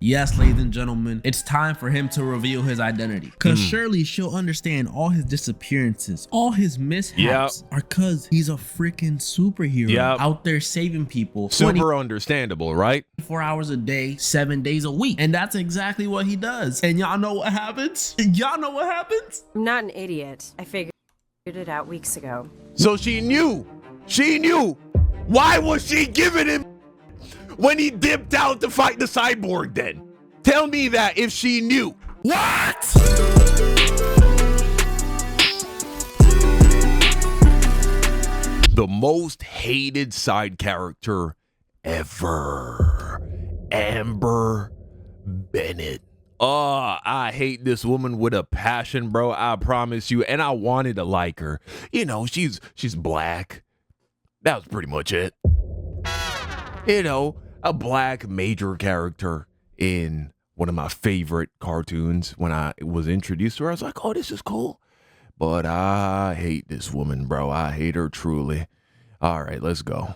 Yes, ladies and gentlemen, it's time for him to reveal his identity. Cause surely she'll understand all his disappearances, all his mishaps are cause he's a freaking superhero out there saving people. Super understandable, right? 4 hours a day, 7 days a week. And that's exactly what he does. And y'all know what happens? Y'all know what happens? I'm not an idiot. I figured it out weeks ago. So she knew. She knew. Why was she giving him when he dipped out to fight the cyborg then? Tell me that if she knew. What? The most hated side character ever. Amber Bennett. Oh, I hate this woman with a passion, bro. I promise you. And I wanted to like her. You know, she's black. That was pretty much it. You know, a black major character in one of my favorite cartoons. When I was introduced to her, I was like, oh, this is cool. But I hate this woman, bro. I hate her truly. All right, let's go.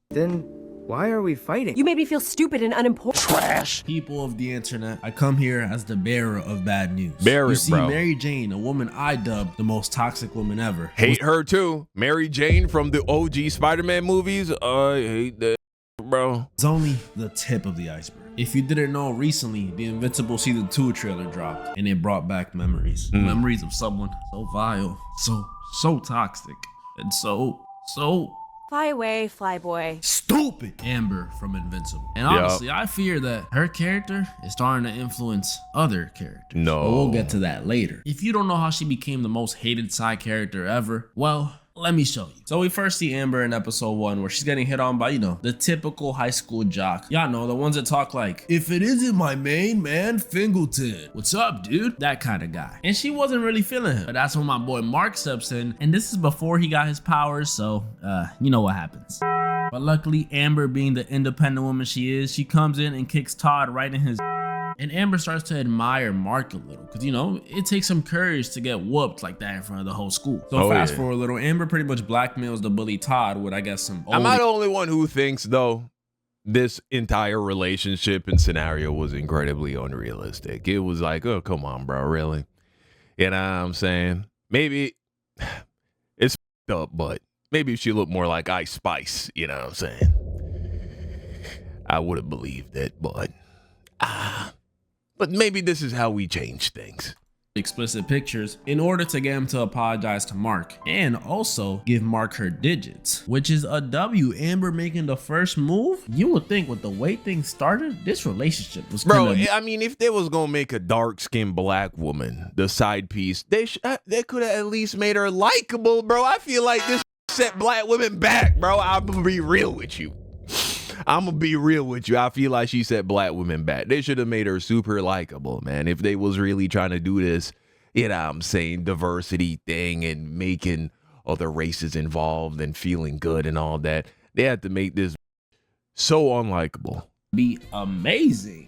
Then why are we fighting? You made me feel stupid and unimportant. Trash. People of the internet, I come here as the bearer of bad news. You see, bro. Mary Jane, a woman I dubbed the most toxic woman ever. Hate her too. Mary Jane from the OG Spider-Man movies. I hate that, bro. It's only the tip of the iceberg. If you didn't know, recently the Invincible season 2 trailer dropped and it brought back memories. Memories of someone so vile, so toxic, and so Fly away, flyboy. stupid. Amber from Invincible. And honestly, I fear that her character is starting to influence other characters. No. But we'll get to that later. If you don't know how she became the most hated side character ever, well, let me show you. So we first see Amber in episode 1 where she's getting hit on by, you know, the typical high school jock. Y'all know, the ones that talk like, if it isn't my main man, Fingleton. What's up, dude? That kind of guy. And she wasn't really feeling him. But that's when my boy Mark steps in. And this is before he got his powers. So, you know what happens. But luckily, Amber, being the independent woman she is, she comes in and kicks Todd right in his. And Amber starts to admire Mark a little because, you know, it takes some courage to get whooped like that in front of the whole school. So fast forward a little, Amber pretty much blackmails the bully Todd with, I guess, some old... Am I the only one who thinks, though, this entire relationship and scenario was incredibly unrealistic? It was like, oh, come on, bro, really? You know what I'm saying? Maybe it's up, but maybe she looked more like Ice Spice, you know what I'm saying? I would have believed it, but maybe this is how we change things. Explicit pictures in order to get him to apologize to Mark and also give Mark her digits, which is a W. Amber making the first move. You would think with the way things started, this relationship was I mean, if they was gonna make a dark-skinned black woman the side piece, they could have at least made her likable, bro. I feel like this set black women back, bro. I'm gonna be real with you. I feel like she set black women back. They should have made her super likable, man. If they was really trying to do this, you know what I'm saying, diversity thing and making other races involved and feeling good and all that, they had to make this so unlikable. Be amazing.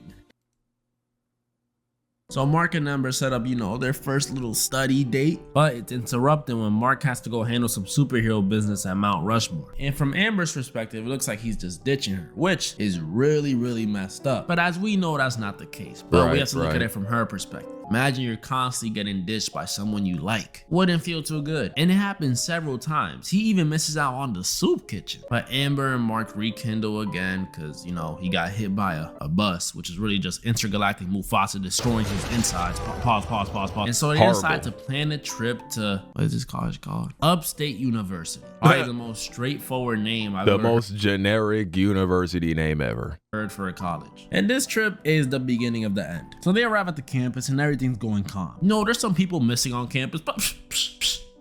So Mark and Amber set up, you know, their first little study date, but it's interrupted when Mark has to go handle some superhero business at Mount Rushmore. And from Amber's perspective, it looks like he's just ditching her, which is really messed up. But as we know, that's not the case. But we have to look at it from her perspective. Imagine you're constantly getting ditched by someone you like. Wouldn't feel too good. And it happens several times. He even misses out on the soup kitchen. But Amber and Mark rekindle again because, you know, he got hit by a bus, which is really just intergalactic Mufasa destroying his insides. Pause. And so they decide to plan a trip to, what is this college called? Upstate University. Probably the most straightforward name I've ever heard. The most generic university name ever. Heard for a college. And this trip is the beginning of the end. So they arrive at the campus and everything's going calm. No, there's some people missing on campus, but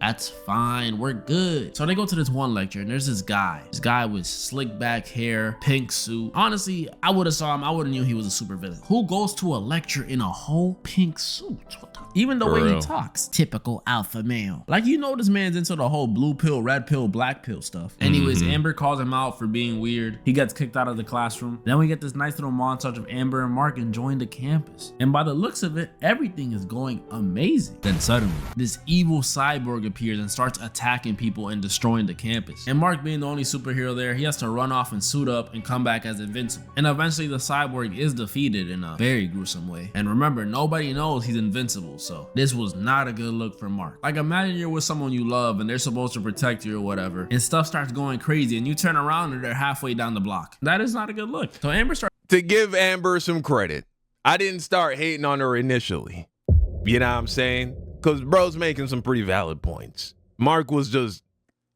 that's fine, we're good. So they go to this one lecture and there's this guy with slick back hair, pink suit. Honestly, I would have saw him, I would have knew he was a super villain. Who goes to a lecture in a whole pink suit? What the Even the way he talks, typical alpha male. Like, you know, this man's into the whole blue pill, red pill, black pill stuff. Anyways, Amber calls him out for being weird. He gets kicked out of the classroom. Then we get this nice little montage of Amber and Mark enjoying the campus. And by the looks of it, everything is going amazing. Then suddenly, this evil cyborg appears and starts attacking people and destroying the campus. And Mark, being the only superhero there, he has to run off and suit up and come back as Invincible. And eventually the cyborg is defeated in a very gruesome way. And remember, nobody knows he's invincible, so this was not a good look for Mark. Like, imagine you're with someone you love and they're supposed to protect you or whatever, and stuff starts going crazy and you turn around and they're halfway down the block. That is not a good look. So Amber starts To give Amber some credit, I didn't start hating on her initially. You know what I'm saying? Because bro's making some pretty valid points. Mark was just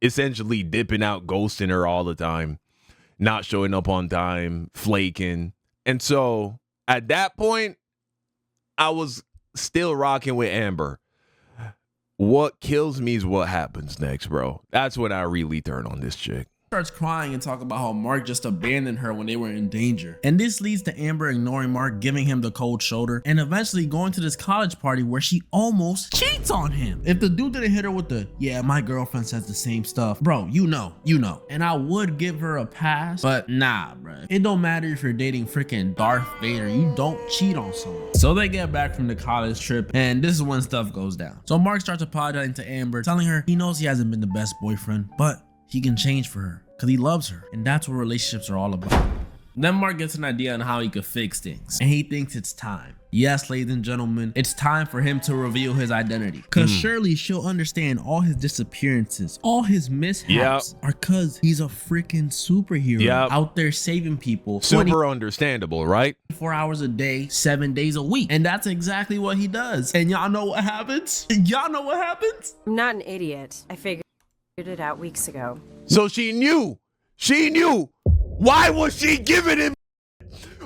essentially dipping out, ghosting her all the time, not showing up on time, flaking. And so at that point, I was still rocking with Amber. What kills me is what happens next, bro. That's when I really turn on this chick. Starts crying and talk about how Mark just abandoned her when they were in danger. And this leads to Amber ignoring Mark, giving him the cold shoulder, and eventually going to this college party where she almost cheats on him. If the dude didn't hit her with the, yeah, my girlfriend says the same stuff, bro, you know. And I would give her a pass, but nah, bro. It don't matter if you're dating freaking Darth Vader, you don't cheat on someone. So they get back from the college trip, and this is when stuff goes down. So Mark starts apologizing to Amber, telling her he knows he hasn't been the best boyfriend, but he can change for her because he loves her, and that's what relationships are all about. Then Mark gets an idea on how he could fix things, and he thinks it's time. Yes, ladies and gentlemen, it's time for him to reveal his identity, because surely she'll understand all his disappearances, all his mishaps are because he's a freaking superhero out there saving people. Super understandable, right? 4 hours a day, 7 days a week, and that's exactly what he does. And y'all know what happens? Y'all know what happens? I'm not an idiot. I figured it out weeks ago. So she knew. She knew. Why was she giving him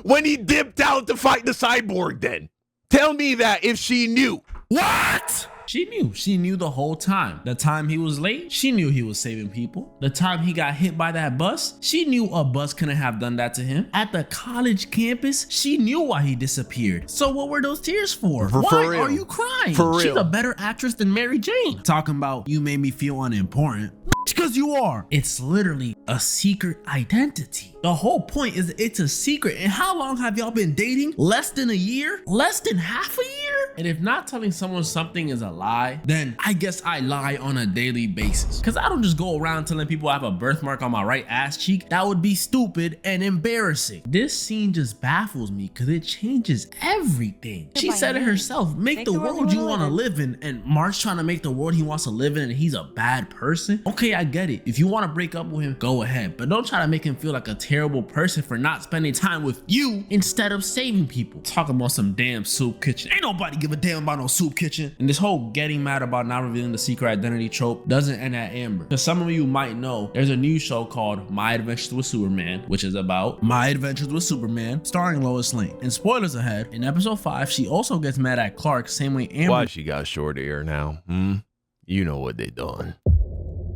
when he dipped out to fight the cyborg then? Tell me that if she knew. What? She knew. She knew the whole time. The time he was late, she knew he was saving people. The time he got hit by that bus, she knew a bus couldn't have done that to him. At the college campus, she knew why he disappeared. So what were those tears for? Why real. are you crying? For real. She's a better actress than Mary Jane. Talking about you made me feel unimportant. Because you are. It's literally a secret identity. The whole point is it's a secret. And how long have y'all been dating? Less than a year? Less than half a year? And if not telling someone something is a lie, then I guess I lie on a daily basis. Because I don't just go around telling people I have a birthmark on my right ass cheek. That would be stupid and embarrassing. This scene just baffles me because it changes everything. She said it herself, make the world you want to live in, and Mark's trying to make the world he wants to live in and he's a bad person. Okay, I get it. If you want to break up with him, go ahead. But don't try to make him feel like a terrible person for not spending time with you instead of saving people. Talking about some damn soup kitchen. Ain't nobody give a damn about no soup kitchen. And this whole getting mad about not revealing the secret identity trope doesn't end at Amber. Because some of you might know there's a new show called My Adventures with Superman, which is about My Adventures with Superman, starring Lois Lane. And spoilers ahead, in episode 5, she also gets mad at Clark, same way Amber Why she got short hair now? You know what they done.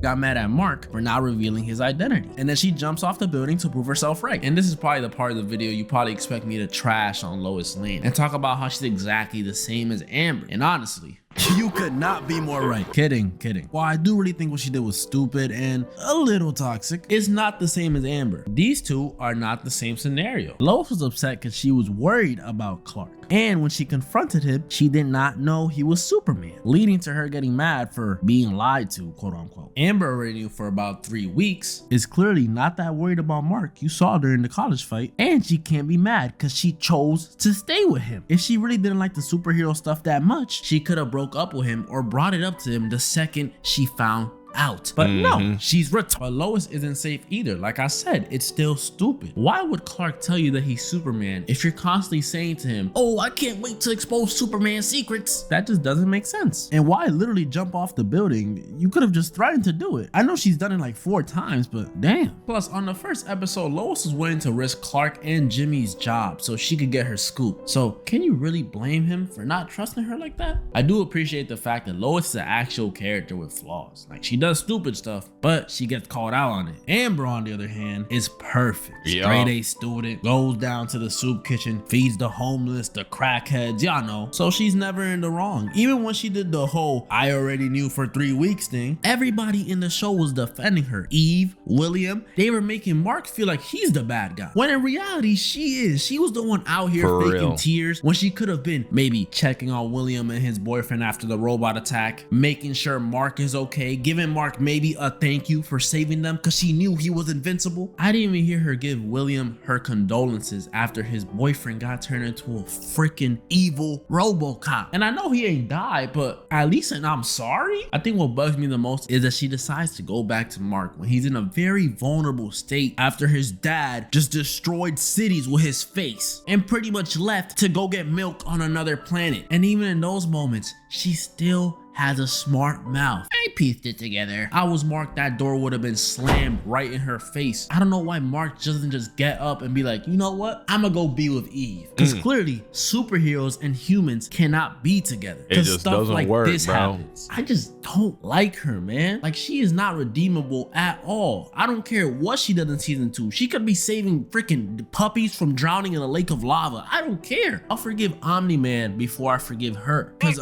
got mad at Mark for not revealing his identity. And then she jumps off the building to prove herself right. And this is probably the part of the video you probably expect me to trash on Lois Lane and talk about how she's exactly the same as Amber. And honestly, you could not be more right. Kidding. While I do really think what she did was stupid and a little toxic, it's not the same as Amber. These two are not the same scenario. Lois was upset because she was worried about Clark. And when she confronted him, she did not know he was Superman, leading to her getting mad for being lied to, quote unquote. Amber already knew for about 3 weeks, is clearly not that worried about Mark. You saw during the college fight. And she can't be mad because she chose to stay with him. If she really didn't like the superhero stuff that much, she could have broke up with him or brought it up to him the second she found out. But no, she's retarded. But Lois isn't safe either. Like I said, it's still stupid. Why would Clark tell you that he's Superman if you're constantly saying to him, oh, I can't wait to expose Superman's secrets? That just doesn't make sense. And why literally jump off the building? You could have just threatened to do it. I know she's done it like 4 times, but damn. Plus, on the first episode, Lois was willing to risk Clark and Jimmy's job so she could get her scoop. So can you really blame him for not trusting her like that? I do appreciate the fact that Lois is an actual character with flaws. Like, she does stupid stuff, but she gets called out on it. Amber, on the other hand, is perfect. Yeah. Straight A student, goes down to the soup kitchen, feeds the homeless, the crackheads, y'all know. So she's never in the wrong. Even when she did the whole "I already knew for 3 weeks" thing, everybody in the show was defending her. Eve, William, they were making Mark feel like he's the bad guy, when in reality she is. She was the one out here For faking real. tears when she could have been maybe checking on William and his boyfriend after the robot attack, making sure Mark is okay, giving Mark maybe a thank you for saving them because she knew he was invincible. I didn't even hear her give William her condolences after his boyfriend got turned into a freaking evil RoboCop. And I know he ain't died, but at least an "I'm sorry." I think what bugs me the most is that she decides to go back to Mark when he's in a very vulnerable state after his dad just destroyed cities with his face and pretty much left to go get milk on another planet. And even in those moments, she still has a smart mouth. I pieced it together. I was Mark, that door would have been slammed right in her face. I don't know why Mark doesn't just get up and be like, you know what? I'm gonna go be with Eve. Because clearly superheroes and humans cannot be together. It just stuff doesn't like work, this bro. happens. I just don't like her, man. Like, she is not redeemable at all. I don't care what she does in season 2. She could be saving freaking puppies from drowning in a lake of lava. I don't care. I'll forgive Omni-Man before I forgive her. Because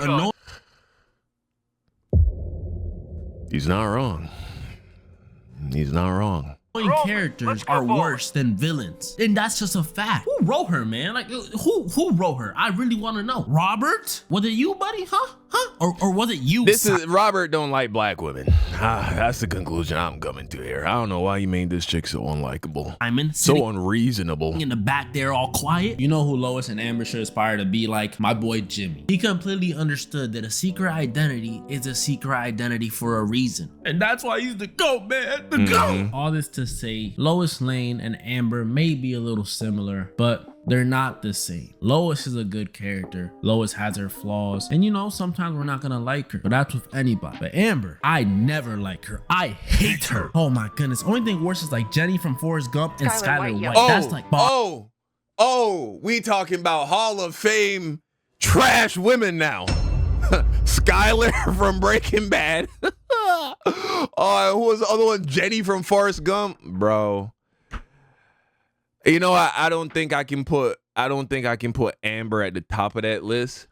He's not wrong. He's not wrong. characters are worse than villains, and that's just a fact. Who wrote her, man? Like, who wrote her? I really want to know. Robert, was it you, buddy? Huh? Or was it you? This is Robert don't like black women. That's the conclusion I'm coming to here. I don't know why you made this chick so unlikable, Simon, so unreasonable. in the back there, all quiet. You know who Lois and Amber should aspire to be like? My boy Jimmy. He completely understood that a secret identity is a secret identity for a reason, and that's why he's the GOAT, man. The GOAT. All this to say, Lois Lane and Amber may be a little similar, but they're not the same. Lois is a good character. Lois has her flaws. And you know, sometimes we're not gonna like her, but that's with anybody. But Amber, I never like her. I hate her. Oh my goodness. Only thing worse is like Jenny from Forrest Gump and Skylar White. That's like, we talking about Hall of Fame trash women now. Skylar from Breaking Bad. Who was the other one? Jenny from Forrest Gump, bro. You know, I don't think I can put Amber at the top of that list.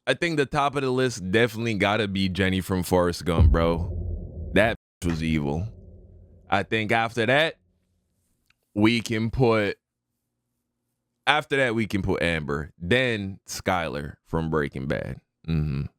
I think the top of the list definitely gotta be Jenny from Forrest Gump, bro. That was evil. I think after that we can put Amber, then Skylar from Breaking Bad.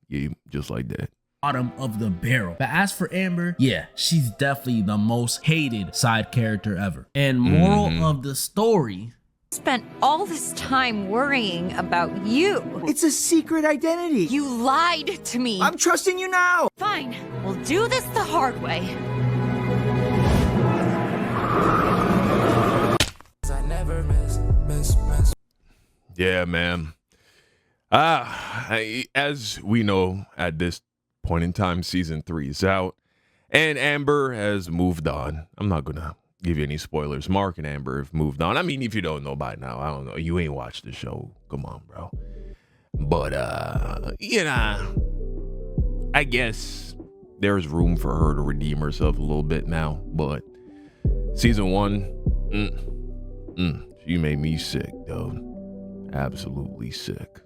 Yeah, just like that. Bottom of the barrel. But as for Amber, yeah, she's definitely the most hated side character ever. And moral of the story, spent all this time worrying about you. It's a secret identity. You lied to me. I'm trusting you now. Fine, we'll do this the hard way. I never miss. Yeah, man. As we know, at this point in time, season 3 is out, and Amber has moved on. I'm not gonna give you any spoilers. Mark and Amber have moved on. I mean, if you don't know by now, I don't know. You ain't watched the show. Come on, bro. But you know, I guess there's room for her to redeem herself a little bit now. But season 1, she made me sick, dude. Absolutely sick.